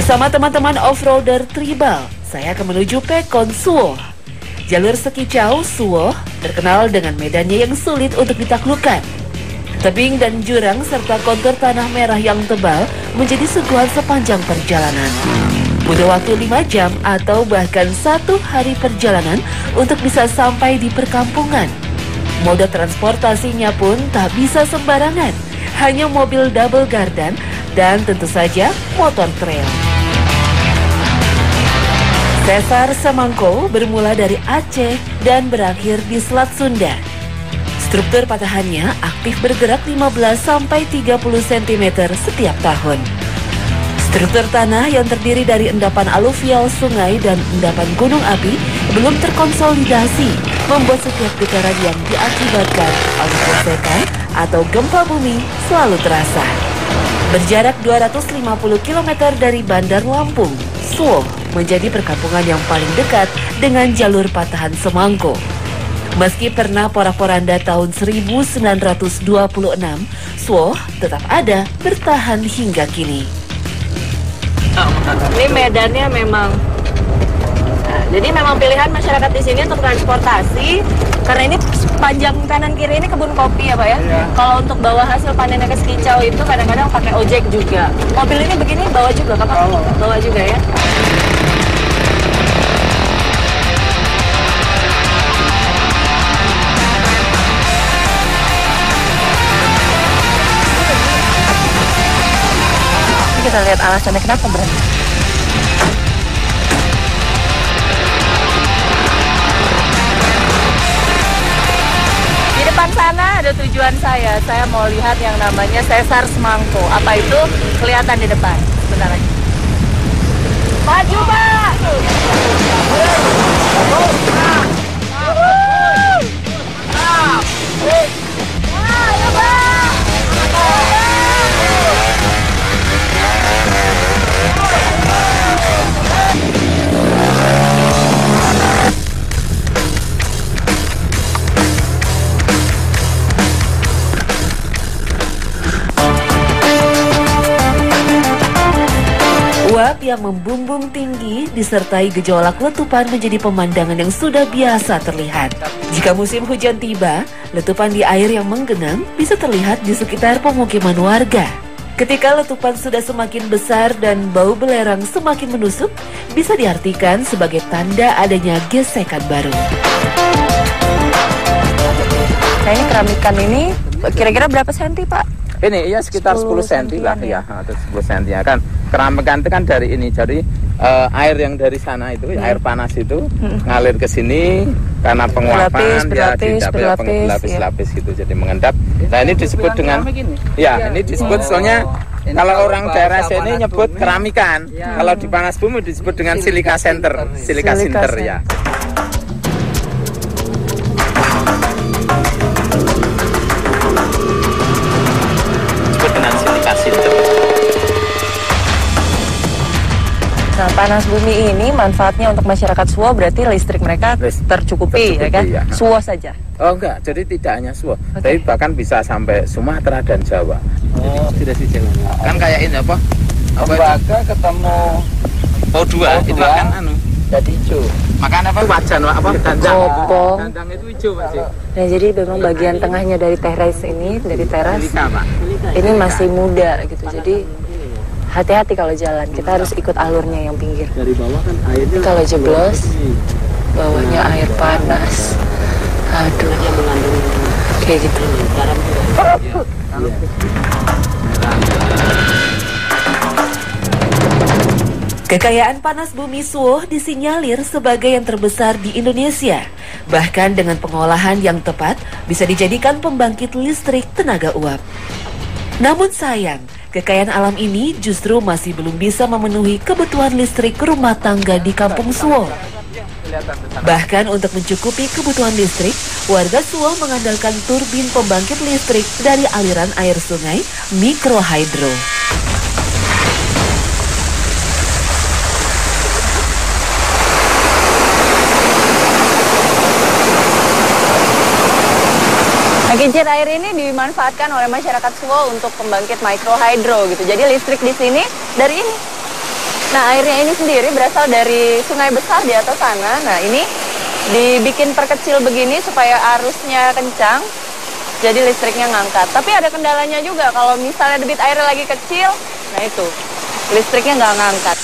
Bersama teman-teman off-roader tribal, saya akan menuju Pekon Suwoh. Jalur Sekicau Suwoh terkenal dengan medannya yang sulit untuk ditaklukkan. Tebing dan jurang serta kontur tanah merah yang tebal menjadi suguhan sepanjang perjalanan. Butuh waktu 5 jam atau bahkan 1 hari perjalanan untuk bisa sampai di perkampungan. Mode transportasinya pun tak bisa sembarangan, hanya mobil double gardan dan tentu saja motor trail. Sesar Semangko bermula dari Aceh dan berakhir di Selat Sunda. Struktur patahannya aktif bergerak 15-30 cm setiap tahun. Struktur tanah yang terdiri dari endapan aluvial sungai dan endapan gunung api belum terkonsolidasi, membuat setiap getaran yang diakibatkan oleh gesekan atau gempa bumi selalu terasa. Berjarak 250 km dari Bandar Lampung, Suwoh menjadi perkampungan yang paling dekat dengan jalur patahan Semangko. Meski pernah porak-poranda tahun 1926, Suwoh tetap ada bertahan hingga kini. Ini medannya memang, jadi memang pilihan masyarakat di sini untuk transportasi, karena ini panjang kanan kiri ini kebun kopi ya Pak ya. Iya. Kalau untuk bawa hasil panennya ke Sekicau itu kadang-kadang pakai ojek juga. Mobil ini begini bawa juga, Pak? Bawa juga ya. Kita lihat alasannya kenapa berhenti. Di depan sana ada tujuan saya mau lihat yang namanya Sesar Semangko. Apa itu? Kelihatan di depan. Sebentar lagi. Maju, Pak! Ayo, Pak! Uap yang membumbung tinggi disertai gejolak letupan menjadi pemandangan yang sudah biasa terlihat. Jika musim hujan tiba, letupan di air yang menggenang bisa terlihat di sekitar pemukiman warga. Ketika letupan sudah semakin besar dan bau belerang semakin menusuk, bisa diartikan sebagai tanda adanya gesekan baru. Nah, ini keramikan ini kira-kira berapa senti, Pak? Ini ya sekitar 10 cm lah ya, atau 10 cm ya kan. Keramikan itu kan dari ini, jadi air yang dari sana itu, air panas itu ngalir ke sini karena penguapan berlapis-lapis gitu, jadi mengendap. Nah ini disebut dengan, ya ini disebut soalnya kalau orang daerah sini nyebut keramikan, kalau di panas bumi disebut dengan silika center, silika sinter ya. Nah, panas bumi ini manfaatnya untuk masyarakat Suwoh berarti listrik mereka tercukupi ya kan? Ya. Suwoh saja? Oh enggak, jadi tidak hanya Suwoh, tapi bahkan bisa sampai Sumatera dan Jawa. Oh, tidak sih jalan. Kan kayak ini apa? Tembaga ketemu O2 itu kan anu. Jadi hijau. Makan apa? Wajan apa? Dandang. Kopong. Dandang itu hijau Pak. Nah, jadi memang bagian tengahnya dari teras ini, dari teras ini masih muda gitu. Jadi hati-hati kalau jalan, kita harus ikut alurnya yang pinggir. Dari bawah kan airnya. Kalau jeblos, bawahnya air panas. Aduh, kayak gitu. Kekayaan panas bumi Suwoh disinyalir sebagai yang terbesar di Indonesia. Bahkan dengan pengolahan yang tepat, bisa dijadikan pembangkit listrik tenaga uap. Namun sayang, kekayaan alam ini justru masih belum bisa memenuhi kebutuhan listrik rumah tangga di Kampung Suwoh. Bahkan untuk mencukupi kebutuhan listrik, warga Suwoh mengandalkan turbin pembangkit listrik dari aliran air sungai mikrohidro. Kincir air ini dimanfaatkan oleh masyarakat Suwoh untuk pembangkit mikrohidro gitu. Jadi listrik di sini dari ini. Nah, airnya ini sendiri berasal dari sungai besar di atas sana. Nah, ini dibikin perkecil begini supaya arusnya kencang, jadi listriknya ngangkat. Tapi ada kendalanya juga, kalau misalnya debit airnya lagi kecil, nah itu, listriknya nggak ngangkat.